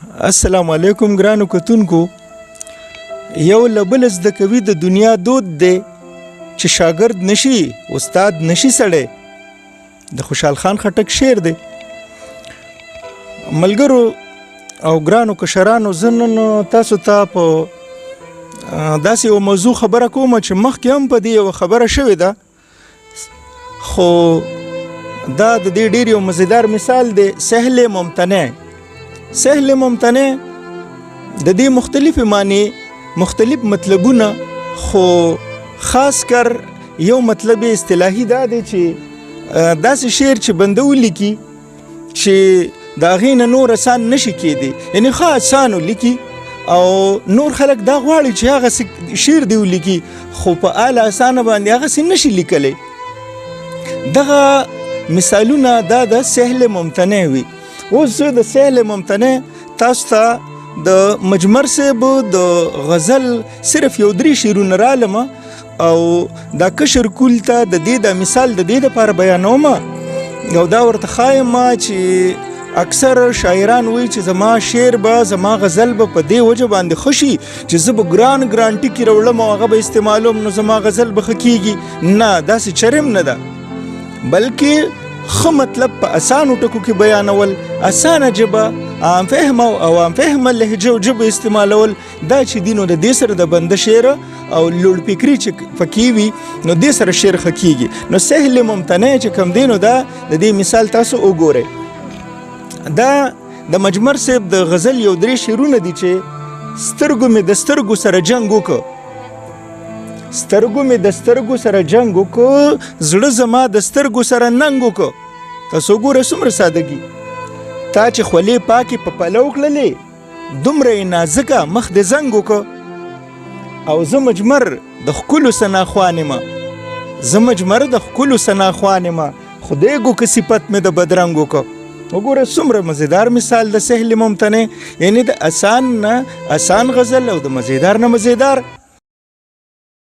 السلام علیکم ګرانو کتونکو. یو له بل زده کوي د دنیا دود دی چې شاګرد نشي استاد نشي سړی. د خوشحال خان خټک شعر دی. ملګرو او ګرانو کشرانو، زه نن تاسو ته په داسې یو موضوع خبره کوم چې مخکې هم په دې یوه خبره شوې ده، خو دا د دې ډېر یو مزیدار مثال دی. سهل ممتنع. سهل ممتنع د دې مختلفې معنی، مختلف مطلبونه، خو خاص کر یو مطلب اصطلاحي دا دی چې داسې شعر چې بنده ولیکي چې د هغې نه نور اسان نشي کېدی، یعنې ښه اسان ولیکي او نور خلک دا غواړي چې هغسې شعر دی ولیکي، خو په اعلی اسانه باندې هغسې نشي لیکلی. دغه مثالونه دا د سهل ممتنع وي. اوس زه د سهل ممتنع تاسو ته د مجمر صاحب د غزل صرف یو 3 شعرونه رالم او دا کشر کول ته د دې د مثال د دې دپاره بیانوم او دا ورته ښایم چې اکثر شاعران وایي چې زما شعر به، زما غزل به په دې وجه باندې ښه شي چې زه به ګران ټکي راوړم او هغه به استعمالوم نو زما غزل به ښه کېږي. نه، داسې چرم نه ده، بلکې ښه مطلب په اسانو ټکو کې بیانول، اسانه ژبه، عام فهمه او عوام فهمه لهجه او ژبه استعمالول، دا چې دي نو د دې سره د بنده شعر او لوړ فکري چې پکې وي نو دې سره شعر ښه کېږي. نو سهل ممتنع چې کوم دی نو دا د دې مثال تاسو وګورئ. دا د مجمر صاحب د غزل یو 3 شعرونه دي چې سترګو مې د سترګو سره جنګ وکړ، سترګو مې د سترګو سره جنګ وکړ، زړه زما د سترګو سره ننګ وکړ. تاسو ګوره څومره سادګي. تا چې خولې پاکې په پلو کړلې، دومره یې نازکه مخ دې زنګ وکړ. او زه مجمر د ښکلو سناخوان یمه، زه مجمر د ښکلو سناخوان یمه، خدای ګو که صفت مې د بدرنګ وکړ. وګوره څومره مزیدار مثال د سهل ممتنع، یعنی د اسان نه اسان غزل او د مزیدار نه مزیدار.